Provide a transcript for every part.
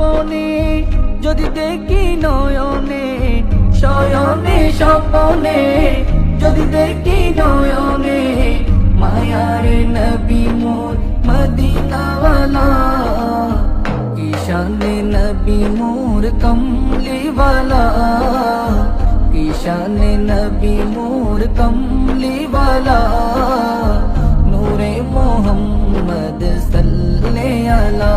স্বপনে যদি দেখি নয়নে, শয়নে স্বপনে যদি দেখি নয়নে, মায়ার নবী মোর মদিনাওয়ালা, কি শানে নবী মোর কমলিওয়ালা, কি শানে নবী মোর কমলিওয়ালা, নূরে মোহাম্মদ সাল্লে আলা,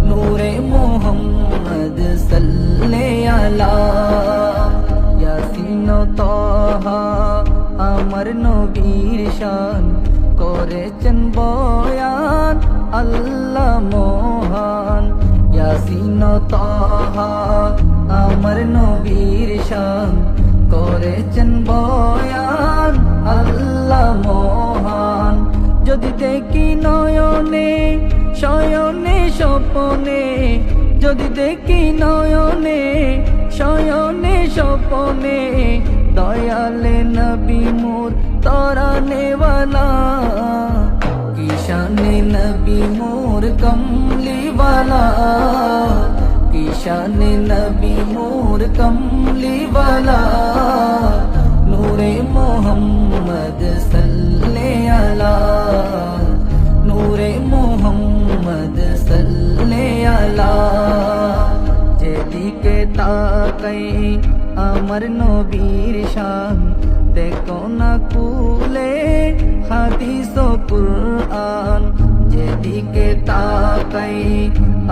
নূরে মোহাম্মদ সাল্লে আলা। ইয়াসিন ও তাহা আমার নবীর শান করেছেন বয়ান আল্লাহ মহান। ইয়াসিন ও তাহা আমার নবীর শান করেছেন বয়ান আল্লাহ মহান। যদি দেখি নয়নে, শয়নে স্বপনে, যদি দেখি নয়নে, শয়নে স্বপনে, দয়ালে নবী মোর তরানেওয়ালা, কি শানে নবী মোর কমলিওয়ালা, কি শানে নবী মোর কমলিওয়ালা, নূরে মোহাম্মদ সাল্লে আলা, নূরে মোহাম্মদ সাল্লে আলা। যেদিকে তাকাই আমার নবীর শান, দেখো না কুলে হাদিস ও কুরআন। যেদিকে তাকাই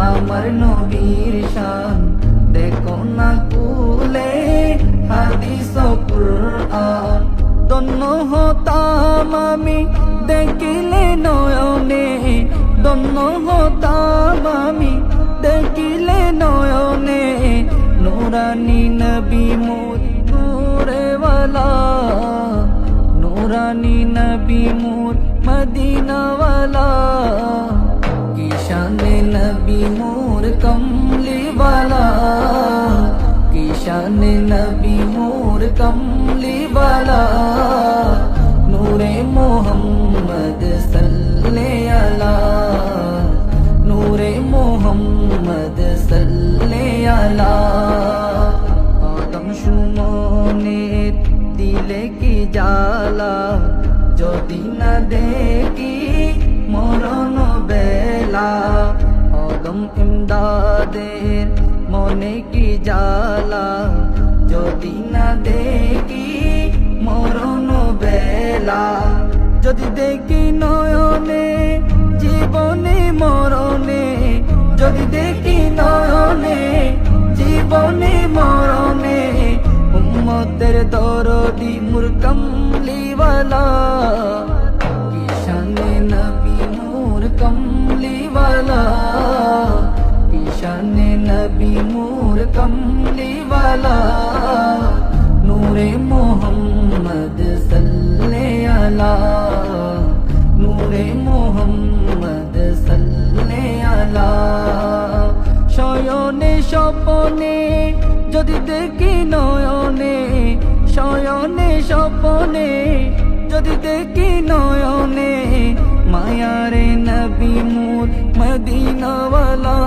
আমার নবীর শান, দেখো না কুলে হাদিস ও কুরআন। ধন্য হতাম আমি দেখিলে নয়নে, ধন্য হতাম আমি দেখিলে নয়নে, নূরানী নবী মোর নূরেওয়ালা, নূরানী নবী মোর মদিনাওয়ালা, কি শানে নবী মোর কমলিওয়ালা, কি শানে নবী মোর কমলিওয়ালা, নূরে মোহাম্মদ সাল্লে আলা, নূরে মোহাম্মদ সাল্লে আলা। আদম সুমনের দিলে কি জ্বালা, যদি না দেখি মরণ বেলা, আদম ইমদাদের মনে কি জ্বালা, যদি না দেখি মরণ বেলা। যদি দেখি নয়নে, জীবনে মরণে, যদি দেখি নয়নে, জীবনে মরণে, উম্মতের দরদি মোর কমলিওয়ালা, কি শানে নবী মোর কমলিওয়ালা, কি শানে নবী মোর কমলিওয়ালা, নূরে মোহাম্মদ সাল্লে আলা, নূরে মোহাম্মদ সাল্লে আলা। শয়নে স্বপনে যদি দেখি নয়নে, শয়নে স্বপনে যদি দেখি নয়নে, মায়ারে নবী মোর মদিনাওয়ালা,